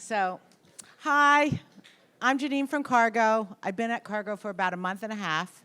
So, hi, I'm Jeannine from Kargo. I've been at Kargo for about a month and a half,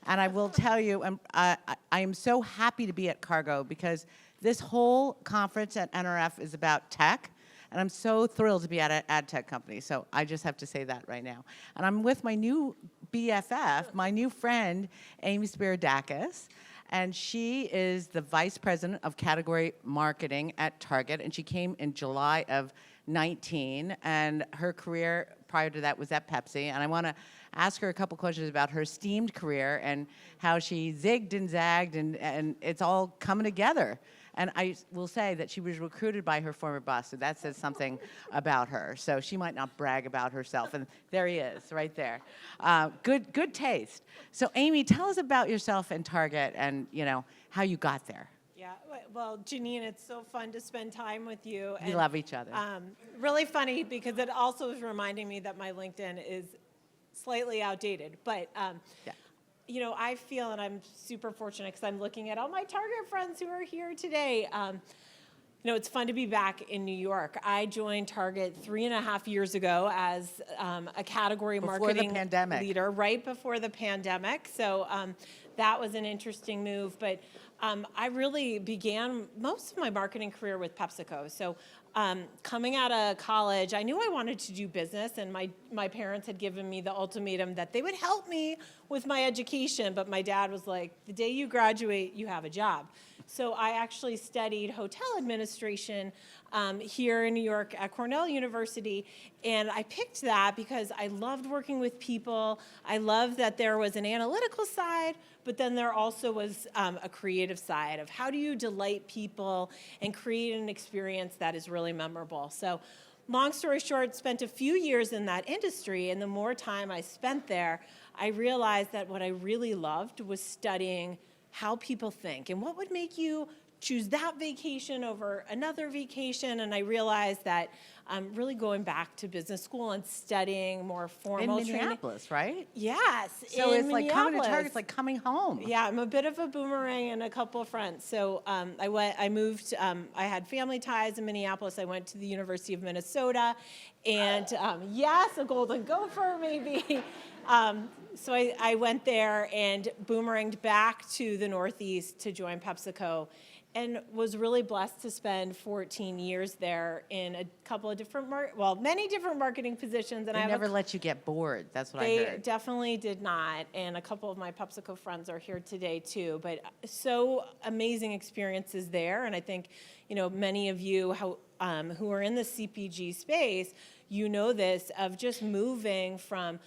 and I will tell you, I am so happy to be at Kargo because this whole conference at NRF is about tech, and I'm so thrilled to be at an ad tech company. So I just have to say that right now. And I'm with my new BFF, my new friend, Amy Spiridakis. And she is the vice president of category marketing at Target, and she came in July of 19, and her career prior to that was at Pepsi. And I want to ask her a couple questions about her esteemed career and how she zigged and zagged, and it's all coming together. And I will say that she was recruited by her former boss, so that says something about her. So she might not brag about herself, and there he is, right there. Good taste. So Amy, tell us about yourself and Target, and how you got there. Yeah, well, Jeannine, it's so fun to spend time with you. We love each other. Really funny because it also is reminding me that my LinkedIn is slightly outdated, but. Yeah. I feel, and I'm super fortunate because I'm looking at all my Target friends who are here today. It's fun to be back in New York. I joined Target 3.5 years ago as a category marketing leader, right before the pandemic. So that was an interesting move. But I really began most of my marketing career with PepsiCo. So coming out of college, I knew I wanted to do business, and my parents had given me the ultimatum that they would help me with my education, but my dad was like, the day you graduate, you have a job. So I actually studied hotel administration here in New York at Cornell University, and I picked that because I loved working with people. I loved that there was an analytical side, but then there also was a creative side of how do you delight people and create an experience that is really memorable. So long story short, spent a few years in that industry, and the more time I spent there, I realized that what I really loved was studying how people think and what would make you choose that vacation over another vacation. And I realized that I'm really going back to business school and studying more formal training. In Minneapolis, right? Yes. So it's like coming to Target, it's like coming home. Yeah, I'm a bit of a boomerang and a couple of friends. So I moved, I had family ties in Minneapolis. I went to the University of Minnesota, and yes, a golden gopher maybe. So I went there and boomeranged back to the Northeast to join PepsiCo, and was really blessed to spend 14 years there in a couple of different, many different marketing positions. And They never let you get bored. That's what I heard. They definitely did not. And a couple of my PepsiCo friends are here today too. But so amazing experiences there. And I think, many of you who are in the CPG space, this of just moving from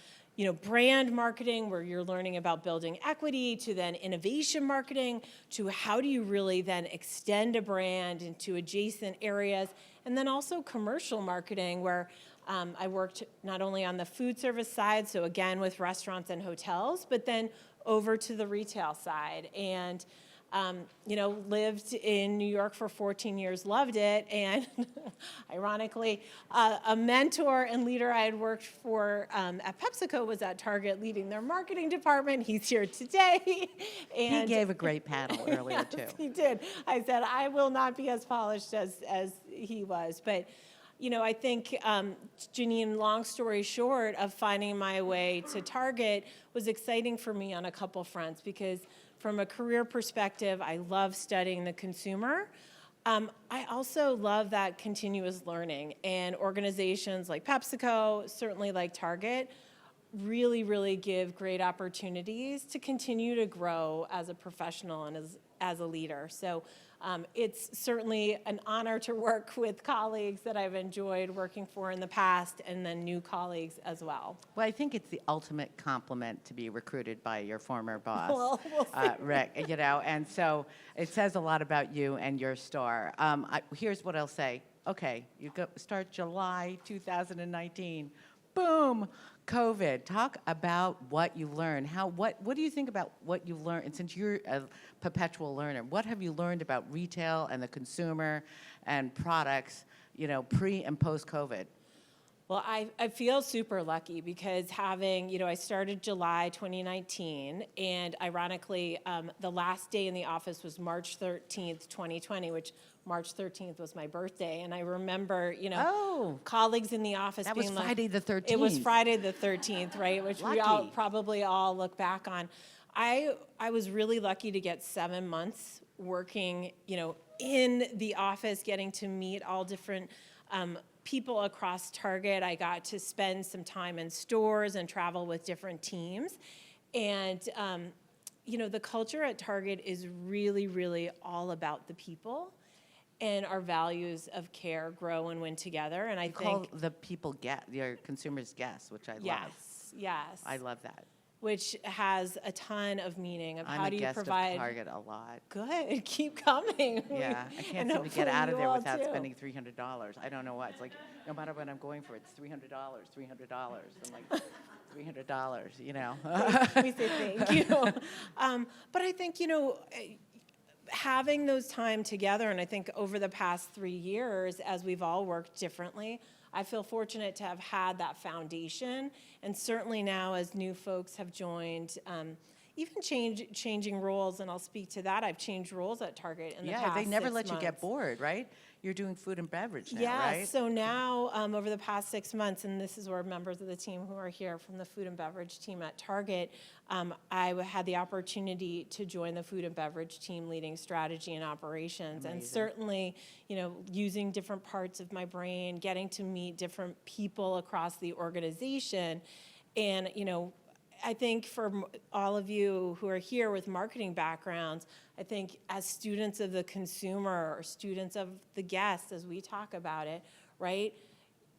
brand marketing, where you're learning about building equity, to then innovation marketing, to how do you really then extend a brand into adjacent areas, and then also commercial marketing, where I worked not only on the food service side, so again with restaurants and hotels, but then over to the retail side. And lived in New York for 14 years, loved it, and ironically, a mentor and leader I had worked for at PepsiCo was at Target leading their marketing department. He's here today. And he gave a great panel earlier, yes, too. He did. I said, I will not be as polished as he was, but I think, Jeannine, long story short, of finding my way to Target was exciting for me on a couple fronts, because from a career perspective, I love studying the consumer. I also love that continuous learning, and organizations like PepsiCo, certainly like Target, really, really give great opportunities to continue to grow as a professional and as a leader. So it's certainly an honor to work with colleagues that I've enjoyed working for in the past, and then new colleagues as well. Well, I think it's the ultimate compliment to be recruited by your former boss, Well, we'll see. Rick, and so it says a lot about you and your star. Here's what I'll say. Okay, start July 2019. Boom, COVID. Talk about what you learned. What do you think about what you learned? And since you're a perpetual learner, what have you learned about retail and the consumer and products, pre and post COVID? Well, I feel super lucky because I started July 2019, and ironically, the last day in the office was March 13th, 2020, which March 13th was my birthday. And I remember, Oh. colleagues in the office That being was like, Friday the 13th. It was Friday the 13th, right? Which we all Lucky. probably all look back on. I was really lucky to get 7 months working, in the office, getting to meet all different people across Target. I got to spend some time in stores and travel with different teams. And, the culture at Target is really, really all about the people. And our values of care grow and win together. And I think Call the people your consumers guests, which I love. Yes. I love that. Which has a ton of meaning of I'm how a do you guest provide. of Target a lot. Good, keep coming. Yeah, I can't And seem to get hopefully out of you there all without too. spending $300. I don't know why. It's like, no matter what I'm going for, it's $300, $300. I'm like, $300, We say thank you. But I think, having those time together, and I think over the past 3 years, as we've all worked differently, I feel fortunate to have had that foundation. And certainly now as new folks have joined, even changing roles, and I'll speak to that. I've changed roles at Target in the past Yeah, they never 6 let you get months. bored, right? You're doing food and beverage now, Yeah, right? so now over the past 6 months, and this is where members of the team who are here from the food and beverage team at Target, I had the opportunity to join the food and beverage team leading strategy and operations. And certainly, using different parts of my brain, getting to meet different people across the organization. And, I think for all of you who are here with marketing backgrounds, I think as students of the consumer or students of the guest, as we talk about it, right,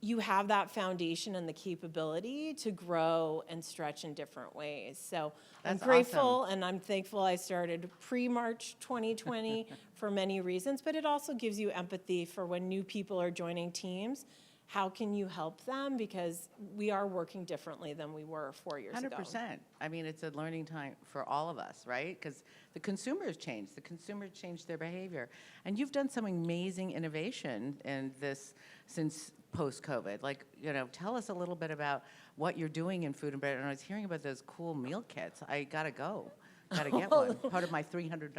you have that foundation and the capability to grow and stretch in different ways. So That's I'm grateful awesome. and I'm thankful I started pre-March 2020 for many reasons, but it also gives you empathy for when new people are joining teams. How can you help them? Because we are working differently than we were 4 years ago. 100%. I mean, it's a learning time for all of us, right? Because the consumers change. The consumers change their behavior. And you've done some amazing innovation in this since post-COVID. Like, tell us a little bit about what you're doing in food and beverage. And I was hearing about those cool meal kits. I got to go. Got to get one. Part of my $300.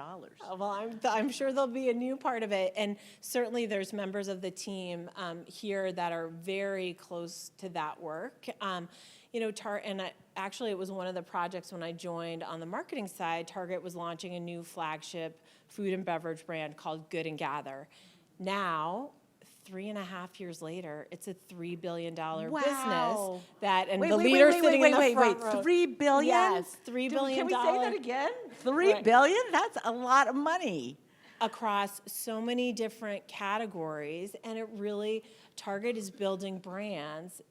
Well, I'm sure there'll be a new part of it. And certainly there's members of the team here that are very close to that work. Actually, it was one of the projects when I joined on the marketing side. Target was launching a new flagship food and beverage brand called Good and Gather. Now, 3.5 years later, it's a $3 billion business the leader sitting in the front row. $3 billion? Yes, $3 billion. Can we say that again? $3 Right. billion? That's a lot of money. Across so many different categories, and it really, Target is building brands,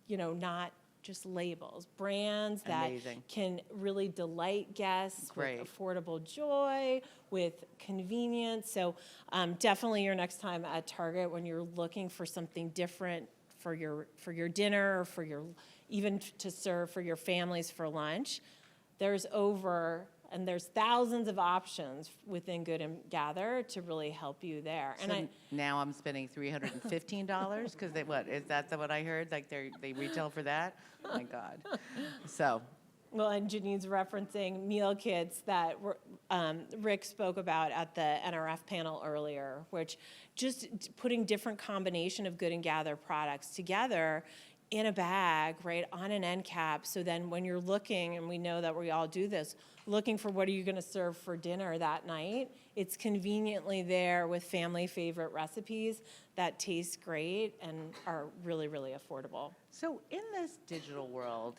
not just labels, brands that Amazing. can really delight guests Great. with affordable joy, with convenience. So definitely your next time at Target when you're looking for something different for your dinner or for even to serve for your families for lunch, there's thousands of options within Good and Gather to really help you there. So now I'm spending $315 because is that what I heard? Like they retail for that? Oh my God. So. Well, and Jeannine's referencing meal kits that Rick spoke about at the NRF panel earlier, which just putting different combination of Good and Gather products together in a bag, right, on an end cap. So then when you're looking, and we know that we all do this, looking for what are you going to serve for dinner that night, it's conveniently there with family favorite recipes that taste great and are really, really affordable. So in this digital world,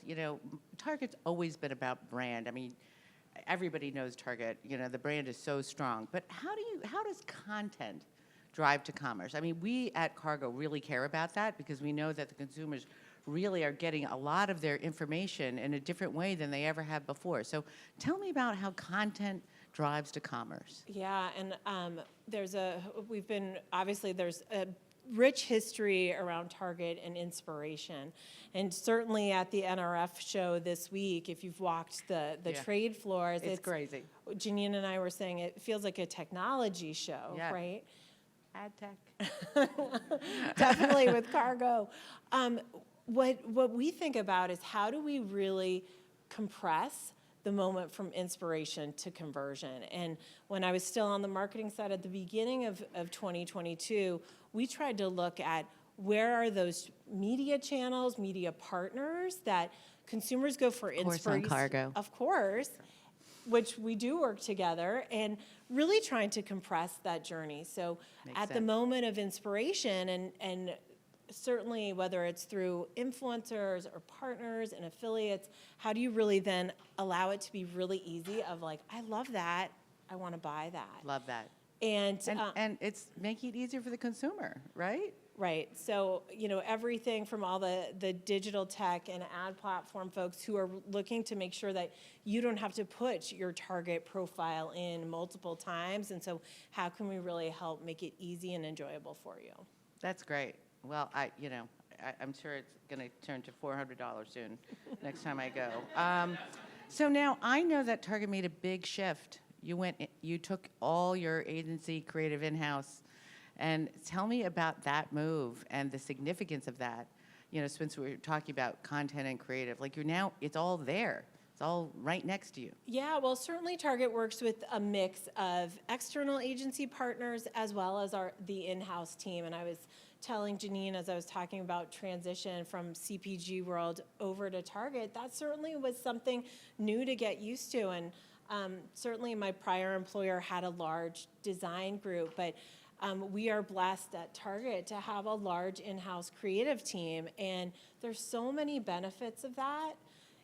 Target's always been about brand. I mean, everybody knows Target. The brand is so strong. But how does content drive to commerce? I mean, we at Kargo really care about that because we know that the consumers really are getting a lot of their information in a different way than they ever have before. So tell me about how content drives to commerce. Yeah, and there's a rich history around Target and inspiration. And certainly at the NRF show this week, if you've walked the trade floors, it's crazy. Jeannine and I were saying it feels like a technology show, right? Ad tech. Definitely with Kargo. what we think about is how do we really compress the moment from inspiration to conversion. And when I was still on the marketing side at the beginning of 2022, we tried to look at where are those media channels, media partners that consumers go for inspiration. Of course, on Kargo. Of course, which we do work together, and really trying to compress that journey. So Makes at the sense. moment of inspiration, and certainly whether it's through influencers or partners and affiliates, how do you really then allow it to be really easy of like, I love that, I want to buy that. Love that. And And it's making it easier for the consumer, right? right, so, everything from all the digital tech and ad platform folks who are looking to make sure that you don't have to put your target profile in multiple times. And so how can we really help make it easy and enjoyable for you? That's great. Well, I'm sure it's going to turn to $400 soon next time I go. So now I know that Target made a big shift. You took all your agency creative in-house. And tell me about that move and the significance of that. Since we were talking about content and creative, like it's all there. It's all right next to you. Yeah, well, certainly Target works with a mix of external agency partners as well as the in-house team. And I was telling Jeannine as I was talking about transition from CPG world over to Target, that certainly was something new to get used to. And certainly my prior employer had a large design group, but we are blessed at Target to have a large in-house creative team. And there's so many benefits of that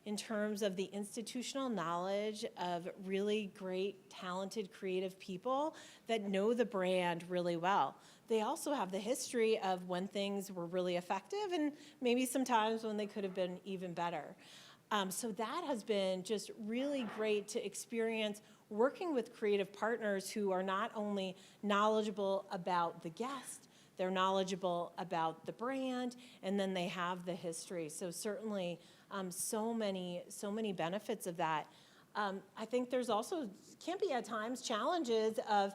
in terms of the institutional knowledge of really great, talented, creative people that know the brand really well. They also have the history of when things were really effective and maybe sometimes when they could have been even better. So that has been just really great to experience working with creative partners who are not only knowledgeable about the guest, they're knowledgeable about the brand, and then they have the history. So certainly so many benefits of that. I think there's also, can be at times, challenges of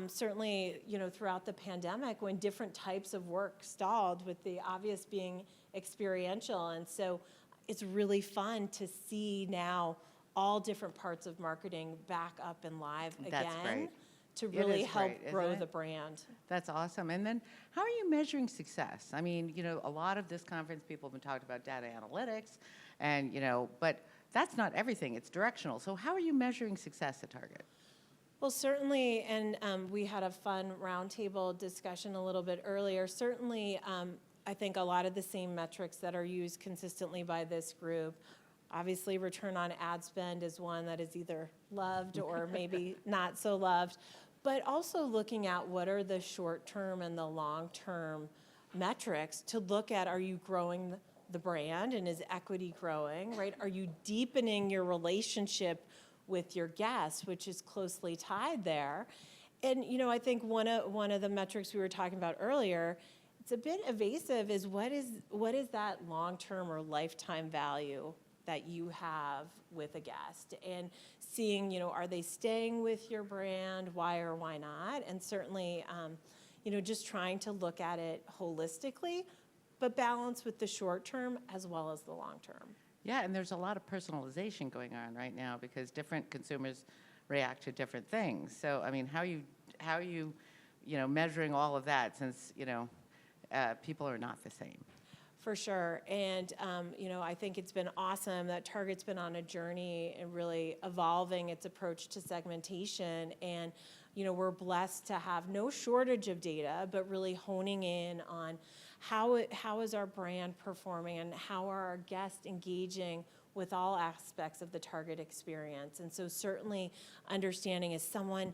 certainly, throughout the pandemic when different types of work stalled, with the obvious being experiential. And so it's really fun to see now all different parts of marketing back up and live again. That's great. To really help great, grow isn't the it? brand. That's awesome. And then how are you measuring success? I mean, a lot of this conference, people have been talking about data analytics, and, but that's not everything. It's directional. So how are you measuring success at Target? Well, certainly, and we had a fun roundtable discussion a little bit earlier. Certainly, I think a lot of the same metrics that are used consistently by this group. Obviously, return on ad spend is one that is either loved or maybe not so loved, but also looking at what are the short-term and the long-term metrics to look at, are you growing the brand and is equity growing, right? Are you deepening your relationship with your guests, which is closely tied there? And, I think one of the metrics we were talking about earlier, it's a bit evasive, is what is that long-term or lifetime value that you have with a guest, and seeing, are they staying with your brand, why or why not? And certainly, just trying to look at it holistically, but balance with the short term as well as the long term. Yeah, and there's a lot of personalization going on right now because different consumers react to different things. So, I mean, how are you measuring all of that since, people are not the same? For sure. And, I think it's been awesome that Target's been on a journey and really evolving its approach to segmentation. And, we're blessed to have no shortage of data, but really honing in on how is our brand performing and how are our guests engaging with all aspects of the Target experience. And so certainly understanding, is someone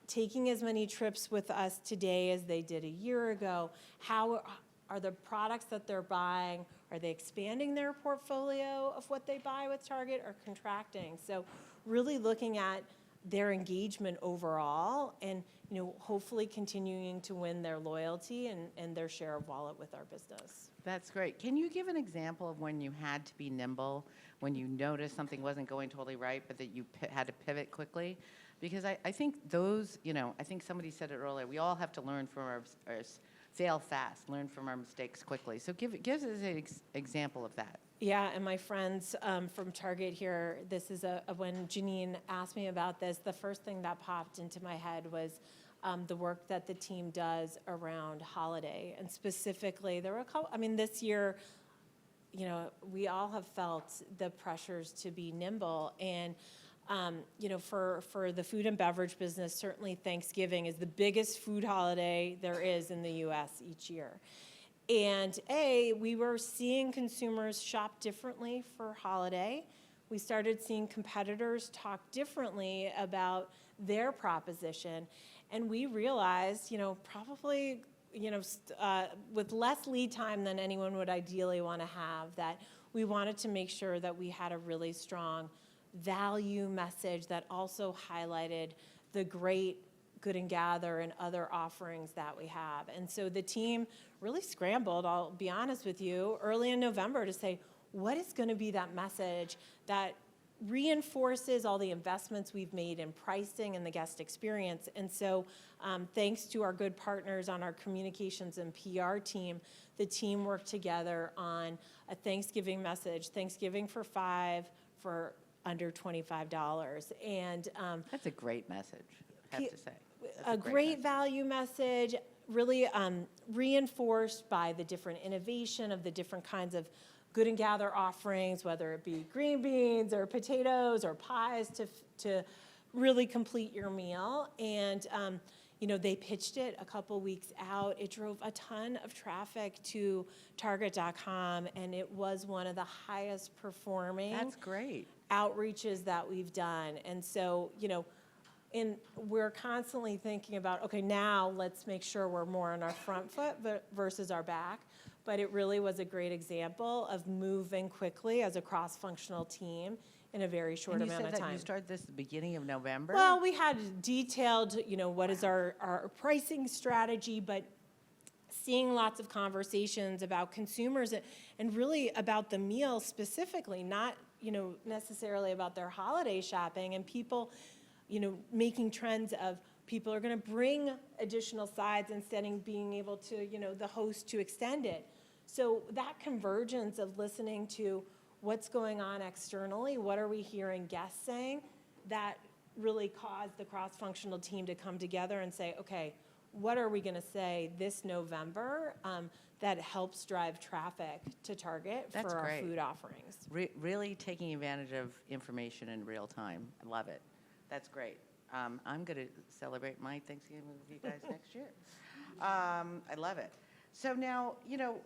taking as many trips with us today as they did a year ago? How are the products that they're buying, are they expanding their portfolio of what they buy with Target or contracting? So really looking at their engagement overall and, hopefully continuing to win their loyalty and their share of wallet with our business. That's great. Can you give an example of when you had to be nimble, when you noticed something wasn't going totally right, but that you had to pivot quickly? Because I think those, I think somebody said it earlier, we all have to learn from fail fast, learn from our mistakes quickly. So give us an example of that. Yeah, and my friends from Target here, this is when Jeannine asked me about this, the first thing that popped into my head was the work that the team does around holiday. And specifically, there were a couple, I mean, this year, you know, we all have felt the pressures to be nimble. And, you know, for the food and beverage business, certainly Thanksgiving is the biggest food holiday there is in the U.S. each year. And we were seeing consumers shop differently for holiday. We started seeing competitors talk differently about their proposition. And we realized, you know, probably, you know, with less lead time than anyone would ideally want to have, that we wanted to make sure that we had a really strong value message that also highlighted the great Good and Gather and other offerings that we have. And so the team really scrambled, I'll be honest with you, early in November to say, what is going to be that message that reinforces all the investments we've made in pricing and the guest experience? And so thanks to our good partners on our communications and PR team, the team worked together on a Thanksgiving message, Thanksgiving for $5 for under $25. And That's a great message, I have to say. That's a great value message, really reinforced by the different innovation of the different kinds of Good and Gather offerings, whether it be green beans or potatoes or pies to really complete your meal. And, you know, they pitched it a couple weeks out. It drove a ton of traffic to Target.com, and it was one of the highest performing That's great. outreaches that we've done. And so, you know, we're constantly thinking about, okay, now let's make sure we're more on our front foot versus our back. But it really was a great example of moving quickly as a cross-functional team in a very short amount of time. And you said that you started this at the beginning of November? Well, we had detailed, you know, what is our pricing strategy, but seeing lots of conversations about consumers and really about the meal specifically, not, you know, necessarily about their holiday shopping, and people, you know, making trends of people are going to bring additional sides instead of being able to, you know, the host to extend it. So that convergence of listening to what's going on externally, what are we hearing guests saying, that really caused the cross-functional team to come together and say, okay, what are we going to say this November that helps drive traffic to Target for our food offerings? Really taking advantage of information in real time. I love it. That's great. I'm going to celebrate my Thanksgiving with you guys next year. I love it. So now, you know,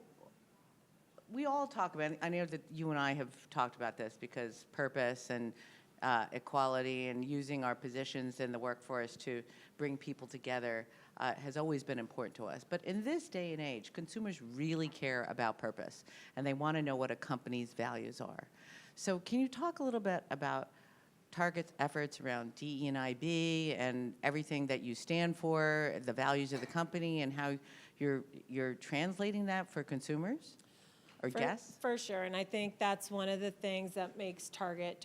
we all talk about, I know that you and I have talked about this because purpose and equality and using our positions in the workforce to bring people together has always been important to us. But in this day and age, consumers really care about purpose, and they want to know what a company's values are. So can you talk a little bit about Target's efforts around DE&IB and everything that you stand for, the values of the company, and how you're translating that for consumers or guests? For sure, and I think that's one of the things that makes Target,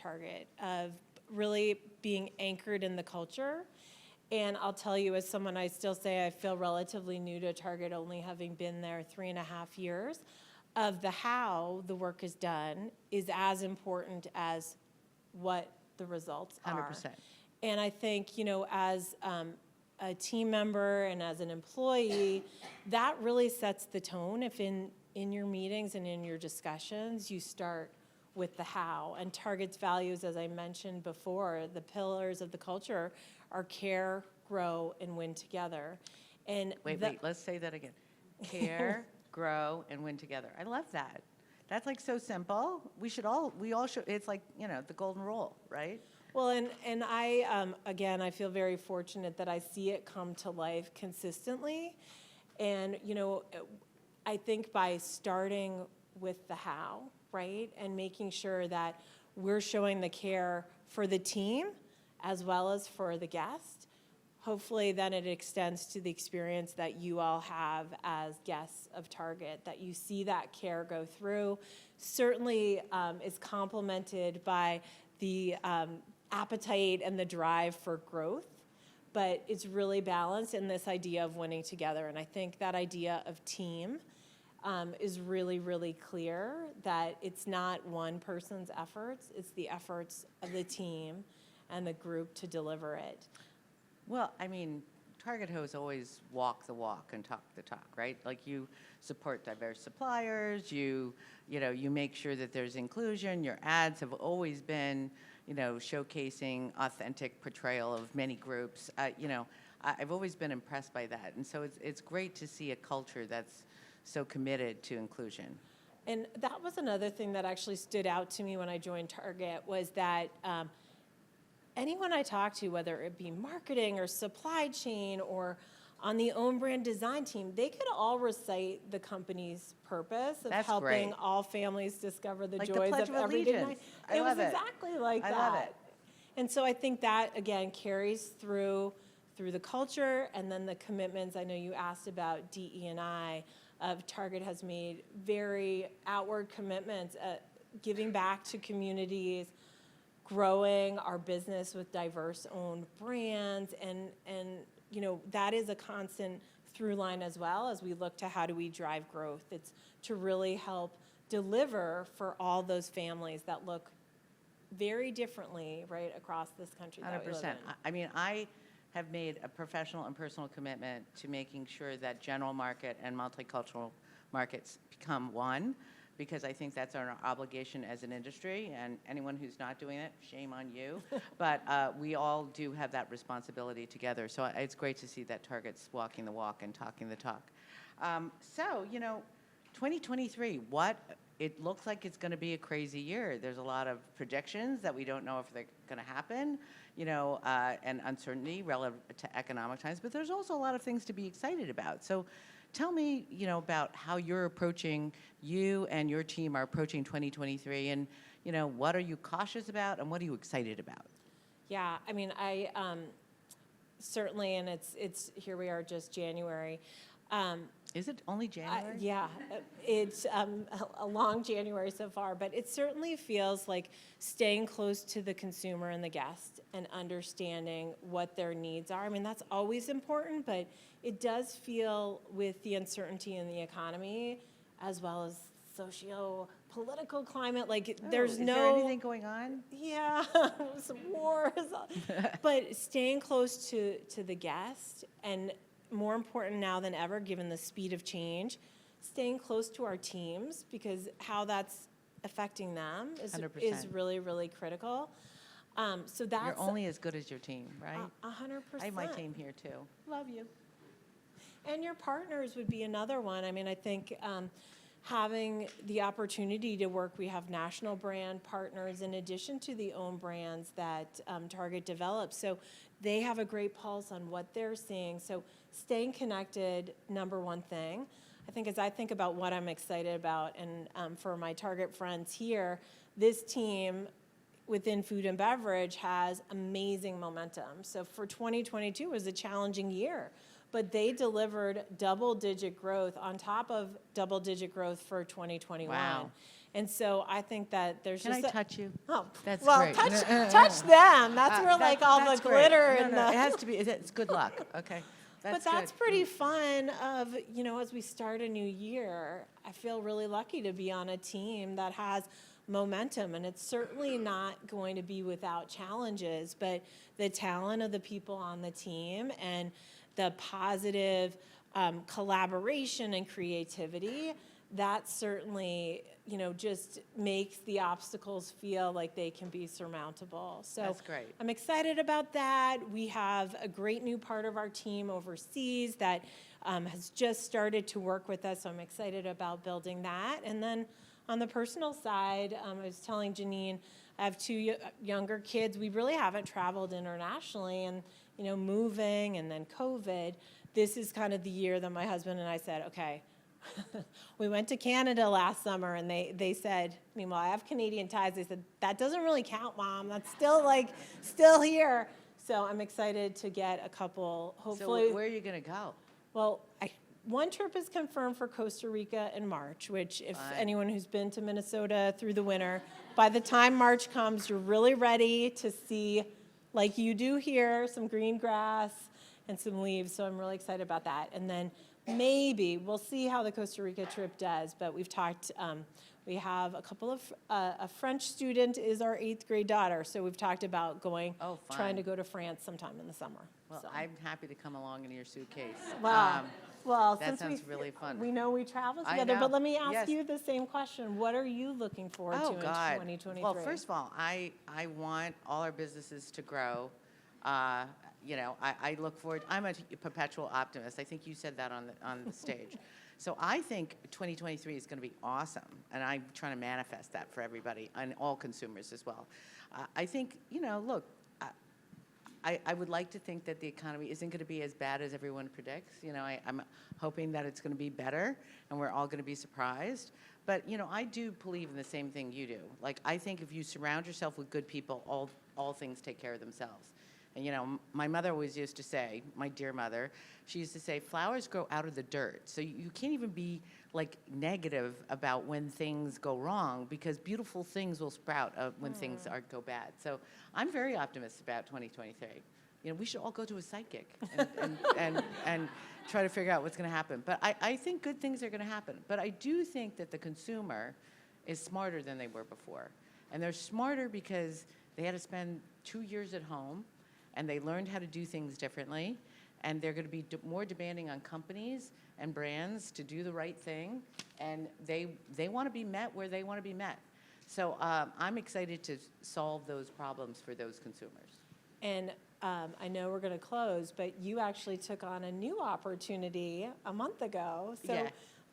of really being anchored in the culture. And I'll tell you, as someone, I still say I feel relatively new to Target, only having been there 3.5 years, of the how the work is done is as important as what the results are. 100%. And I think, you know, as a team member and as an employee, that really sets the tone. If in your meetings and in your discussions, you start with the how. And Target's values, as I mentioned before, the pillars of the culture are care, grow, and win together. And wait, let's say that again. Care, grow, and win together. I love that. That's like so simple. We all should, it's like, you know, the golden rule, right? Well, and I, again, I feel very fortunate that I see it come to life consistently. And, you know, I think by starting with the how, right, and making sure that we're showing the care for the team as well as for the guest, hopefully then it extends to the experience that you all have as guests of Target, that you see that care go through. Certainly is complemented by the appetite and the drive for growth. but it's really balanced in this idea of winning together. And I think that idea of team is really, really clear, that it's not one person's efforts, it's the efforts of the team and the group to deliver it. Well, I mean, Target has always walked the walk and talked the talk, right? Like, you support diverse suppliers, you make sure that there's inclusion. Your ads have always been, showcasing authentic portrayal of many groups. I've always been impressed by that, and so it's great to see a culture that's so committed to inclusion. And that was another thing that actually stood out to me when I joined Target, was that anyone I talked to, whether it be marketing or supply chain or on the own brand design team, they could all recite the company's purpose of That's helping great. all families discover the Like the joys Pledge of of everyday Allegiance. life. I It was love it. exactly like I that. love it. And so I think that, again, carries through the culture, and then the commitments. I know you asked about DE&I. Target has made very outward commitments, giving back to communities, growing our business with diverse owned brands, and that is a constant through line as well, as we look to how do we drive growth. It's to really help deliver for all those families that look very differently right across this country that we live 100%. in. I mean, I have made a professional and personal commitment to making sure that general market and multicultural markets become one, because I think that's our obligation as an industry, and anyone who's not doing it, shame on you. But we all do have that responsibility together. So it's great to see that Target's walking the walk and talking the talk. So, 2023, it looks like it's going to be a crazy year. There's a lot of predictions that we don't know if they're going to happen, and uncertainty relative to economic times. But there's also a lot of things to be excited about. So tell me, about how you and your team are approaching 2023, and, what are you cautious about and what are you excited about? Yeah, I mean, I certainly, and it's here we are, just January. Is it only January? Yeah, it's a long January so far, but it certainly feels like staying close to the consumer and the guest and understanding what their needs are. I mean, that's always important, but it does feel, with the uncertainty in the economy as well as socio-political climate, like there's Is no... there anything going on? Yeah, some wars. But staying close to the guest, and more important now than ever, given the speed of change, staying close to our teams, because how that's affecting them is 100%. really, really critical. So that's... You're only as good as your team, right? 100%. I have my team here too. Love you. And your partners would be another one. I mean, I think having the opportunity to work, we have national brand partners in addition to the own brands that Target develops. So they have a great pulse on what they're seeing. So staying connected, number one thing. I think as I think about what I'm excited about, and for my Target friends here, this team within food and beverage has amazing momentum. So for 2022 was a challenging year, but they delivered double-digit growth on top of double-digit growth for 2021. Wow. And so I think that there's Can I just touch you? Oh, That's well, great. touch them. That's where like all the That's great. glitter No, and no, the... it has to be. It's good luck. Okay. But that's pretty fun of, as we start a new year, I feel really lucky to be on a team that has momentum, and it's certainly not going to be without challenges, but the talent of the people on the team and the positive collaboration and creativity, that certainly, just makes the obstacles feel like they can be surmountable. So That's great. I'm excited about that. We have a great new part of our team overseas that has just started to work with us, so I'm excited about building that. And then on the personal side, I was telling Jeannine, I have two younger kids. We really haven't traveled internationally, and moving and then COVID, this is kind of the year that my husband and I said, okay, we went to Canada last summer, and they said, meanwhile, I have Canadian ties. They said, that doesn't really count, Mom. That's still here. So I'm excited to get a couple, hopefully. So where are you going to go? Well, one trip is confirmed for Costa Rica in March, which if anyone who's been to Minnesota through the winter, by the time March comes, you're really ready to see like you do here, some green grass and some leaves. So I'm really excited about that. And then maybe we'll see how the Costa Rica trip does. But we've talked. We have a couple of a French student is our 8th grade daughter. So we've talked about going, trying to go to France sometime in the summer. Well, so. I'm happy to come along in your suitcase. Well, that since sounds really fun. We know we travel I together, know. but let me ask Yes. you the same question. What are you looking forward to in 2023? Well, first of all, I want all our businesses to grow. You know, I look forward. I'm a perpetual optimist. I think you said that on the stage. So I think 2023 is going to be awesome, and I'm trying to manifest that for everybody and all consumers as well. I think, you know, look, I would like to think that the economy isn't going to be as bad as everyone predicts. You know, I'm hoping that it's going to be better, and we're all going to be surprised. But, you know, I do believe in the same thing you do. Like, I think if you surround yourself with good people, all things take care of themselves. And, you know, my mother always used to say, my dear mother, she used to say, flowers grow out of the dirt. So you can't even be, like, negative about when things go wrong, because beautiful things will sprout when things go bad. So I'm very optimistic about 2023. You know, we should all go to a psychic and try to figure out what's going to happen. But I think good things are going to happen. But I do think that the consumer is smarter than they were before. And they're smarter because they had to spend 2 years at home, and they learned how to do things differently, and they're going to be more demanding on companies and brands to do the right thing, and they want to be met where they want to be met. So I'm excited to solve those problems for those consumers. And I know we're going to close, but you actually took on a new opportunity a month ago. So Yeah.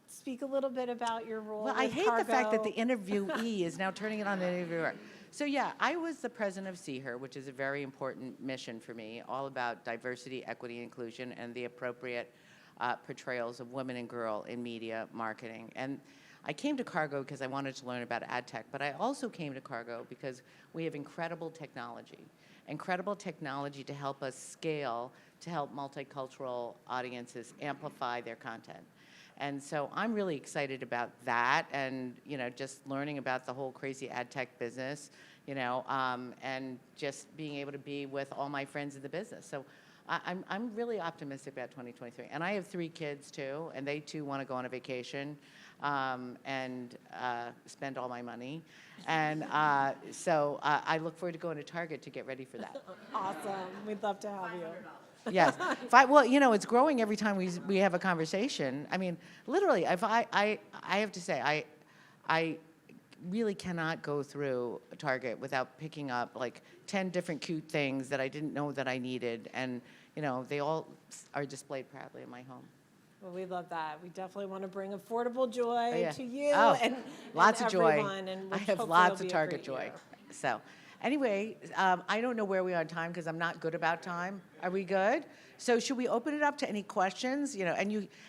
speak a little bit about your role Well, with I hate the fact that the Kargo. interviewee is now turning it on the interviewer. So yeah, I was the president of See Her, which is a very important mission for me, all about diversity, equity, inclusion, and the appropriate portrayals of women and girl in media marketing. And I came to Kargo because I wanted to learn about ad tech, but I also came to Kargo because we have incredible technology to help us scale, to help multicultural audiences amplify their content. And so I'm really excited about that, and, you know, just learning about the whole crazy ad tech business, you know, and just being able to be with all my friends in the business. So I'm really optimistic about 2023. And I have 3 kids too, and they too want to go on a vacation and spend all my money. And so I look forward to going to Target to get ready for that. Awesome. We'd love to have you. Yes. Well, you know, it's growing every time we have a conversation. I mean, literally, I have to say, I really cannot go through Target without picking up like 10 different cute things that I didn't know that I needed. And, you know, they all are displayed proudly in my home. Well, we love that. We definitely want to bring affordable joy Yeah. to you Oh, lots and of joy. everyone. And I have hopefully lots it'll of be a Target great joy. year. So anyway, I don't know where we are on time because I'm not good about time. Are we good? So should we open it up to any questions? You know,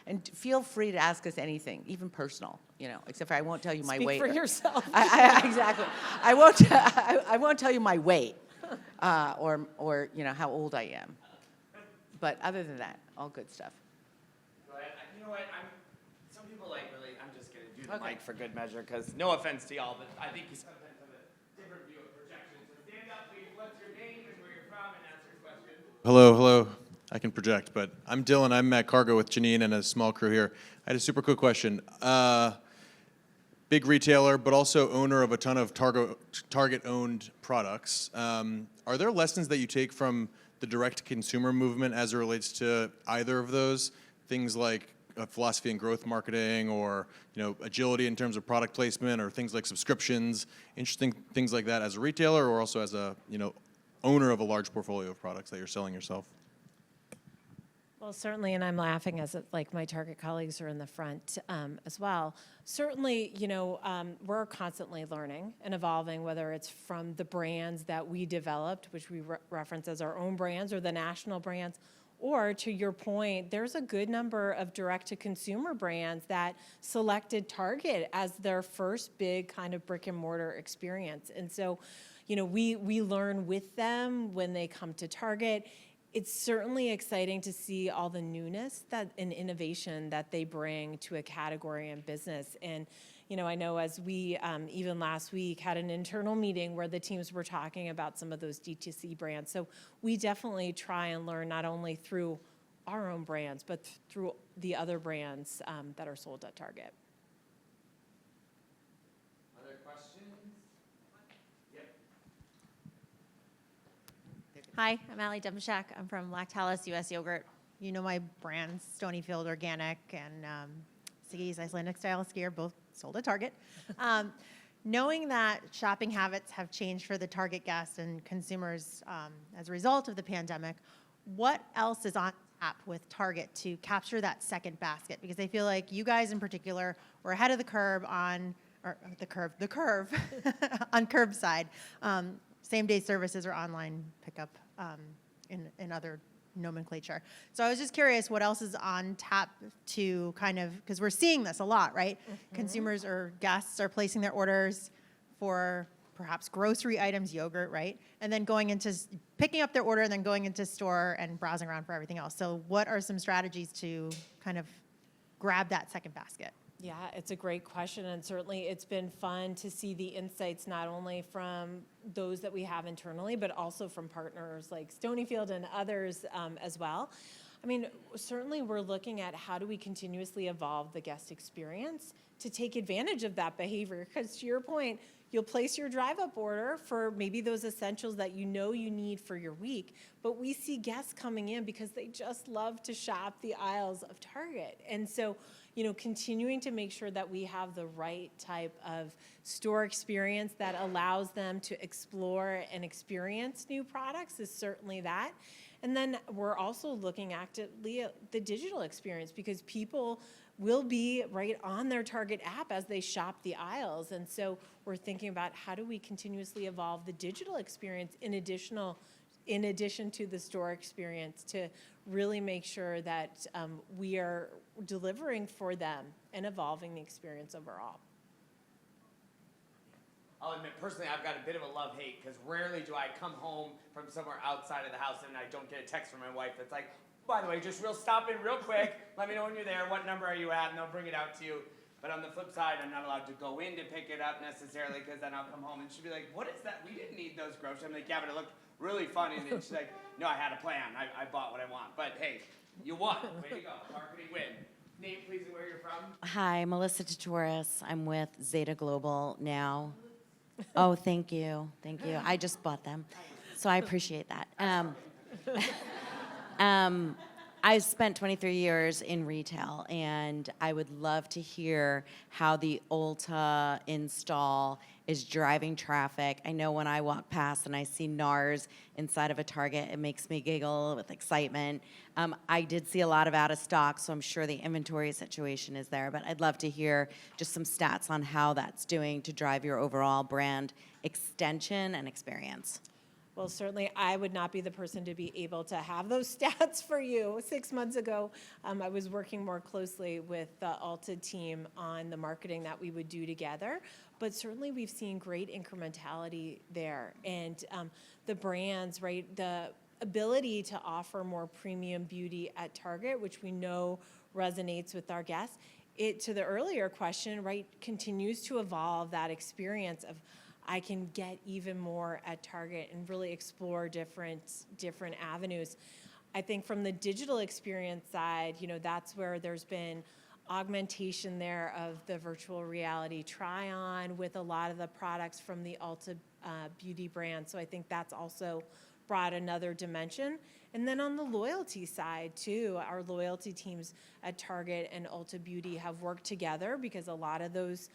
and feel free to ask us anything, even personal. You know, except for I won't tell you my Speak weight. for yourself. Exactly. I won't tell you my weight, or you know how old I am. But other than that, all good stuff. You know what? Some people like really. I'm just gonna do the Okay. mic for good measure, because no offense to y'all, but I think you sometimes have a different view of projection. So stand up, please. What's your name and where you're from, and ask your question. Hello. I can project, but I'm Dylan. I'm at Kargo with Jeannine and a small crew here. I had a super quick question. Big retailer, but also owner of a ton of Target-owned products. Are there lessons that you take from the direct-to-consumer movement as it relates to either of those? Things like philosophy and growth marketing, or agility in terms of product placement, or things like subscriptions, interesting things like that as a retailer, or also as a owner of a large portfolio of products that you're selling yourself? Well, certainly, and I'm laughing as like my Target colleagues are in the front as well. Certainly, we're constantly learning and evolving, whether it's from the brands that we developed, which we reference as our own brands, or the national brands, or to your point, there's a good number of direct-to-consumer brands that selected Target as their first big kind of brick and mortar experience. And so, we learn with them when they come to Target. It's certainly exciting to see all the newness and innovation that they bring to a category and business. And, I know as we, even last week, had an internal meeting where the teams were talking about some of those DTC brands. So we definitely try and learn not only through our own brands, but through the other brands that are sold at Target. Other questions? Yep. Hi, I'm Allie Demchak. I'm from Lactalis US Yogurt. You know my brands, Stonyfield Organic and Siggy's Icelandic Style Ski are both sold at Target. Knowing that shopping habits have changed for the Target guests and consumers as a result of the pandemic, what else is on tap with Target to capture that second basket? Because I feel like you guys in particular were ahead of the curve on, or the curve on curbside. Same-day services or online pickup in other nomenclature. So I was just curious what else is on tap to kind of, because we're seeing this a lot, right? Mm-hmm. Consumers or guests are placing their orders for perhaps grocery items, yogurt, right? And then picking up their order and then going into store and browsing around for everything else. So what are some strategies to kind of grab that second basket? Yeah, it's a great question, and certainly it's been fun to see the insights not only from those that we have internally, but also from partners like Stonyfield and others as well. I mean, certainly we're looking at how do we continuously evolve the guest experience to take advantage of that behavior, because to your point, you'll place your drive-up order for maybe those essentials that you know you need for your week, but we see guests coming in because they just love to shop the aisles of Target. And so, continuing to make sure that we have the right type of store experience that allows them to explore and experience new products is certainly that. And then we're also looking actively at the digital experience, because people will be right on their Target app as they shop the aisles. And so we're thinking about how do we continuously evolve the digital experience in addition to the store experience to really make sure that we are delivering for them and evolving the experience overall. I'll admit, personally, I've got a bit of a love-hate, because rarely do I come home from somewhere outside of the house and I don't get a text from my wife that's like, by the way, just stop in real quick, let me know when you're there, what number are you at, and they'll bring it out to you. But on the flip side, I'm not allowed to go in to pick it up necessarily, because then I'll come home and she'll be like, what is that? We didn't need those groceries. I'm like, yeah, but it looked really funny. And then she's like, no, I had a plan. I bought what I want. But hey, you won. Way to go. Marketing win. Name, please, and where you're from. Hi, Melissa Tatoris. I'm with Zeta Global now. Oh, thank you. Thank you. I just bought them, so I appreciate that. I spent 23 years in retail, and I would love to hear how the Ulta install is driving traffic. I know when I walk past and I see NARS inside of a Target, it makes me giggle with excitement. I did see a lot of out of stock, so I'm sure the inventory situation is there, but I'd love to hear just some stats on how that's doing to drive your overall brand extension and experience. Well, certainly I would not be the person to be able to have those stats for you. 6 months ago, I was working more closely with the Ulta team on the marketing that we would do together. But certainly we've seen great incrementality there. And the brands, right, the ability to offer more premium beauty at Target, which we know resonates with our guests, it, to the earlier question, right, continues to evolve that experience of I can get even more at Target and really explore different avenues. I think from the digital experience side, that's where there's been augmentation there of the virtual reality try-on with a lot of the products from the Ulta beauty brand. So I think that's also brought another dimension. And then on the loyalty side too, our loyalty teams at Target and Ulta Beauty have worked together because a lot of those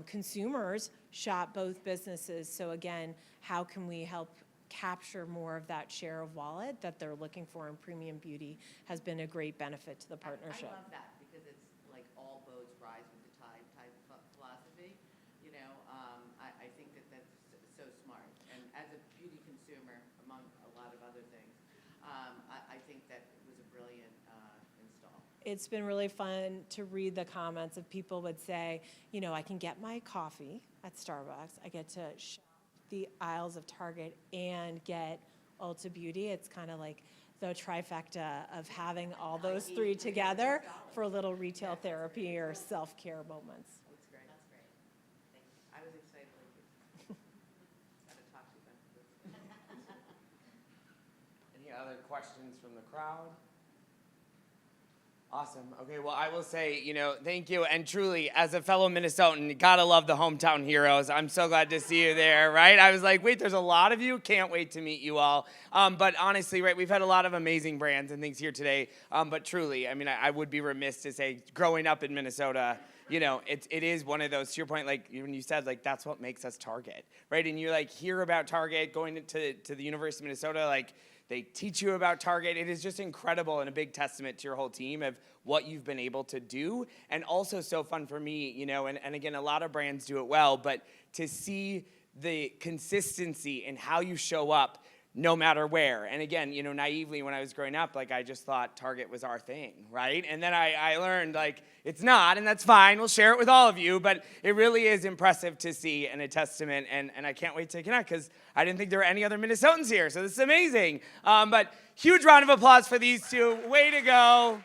consumers shop both businesses. So again, how can we help capture more of that share of wallet that they're looking for in premium beauty has been a great benefit to the partnership. I love that because it's like all boats rise with the tide type of philosophy. I think that's so smart. And as a beauty consumer, among a lot of other things, I think that it was a brilliant install. It's been really fun to read the comments of people would say, I can get my coffee at Starbucks. I get to shop the aisles of Target and get Ulta Beauty. It's kind of like the trifecta of having all those three together for a little retail therapy or self-care moments. That's great. That's great. Thank you. I was excited like you. Gotta talk to them. Any other questions from the crowd? Awesome. Okay, well, I will say, thank you. And truly, as a fellow Minnesotan, you gotta love the hometown heroes. I'm so glad to see you there, right? I was like, wait, there's a lot of you? Can't wait to meet you all. But honestly, right, we've had a lot of amazing brands and things here today. But truly, I mean, I would be remiss to say, growing up in Minnesota, it is one of those, to your point, like when you said, like, that's what makes us Target, right? And you like hear about Target going to the University of Minnesota, like, they teach you about Target. It is just incredible and a big testament to your whole team of what you've been able to do. And also so fun for me, and again, a lot of brands do it well, but to see the consistency in how you show up no matter where. And again, naively when I was growing up, like I just thought Target was our thing, right? And then I learned like it's not, and that's fine. We'll share it with all of you, but it really is impressive to see and a testament. And I can't wait to connect because I didn't think there were any other Minnesotans here, so this is amazing. But huge round of applause for these two. Way to go.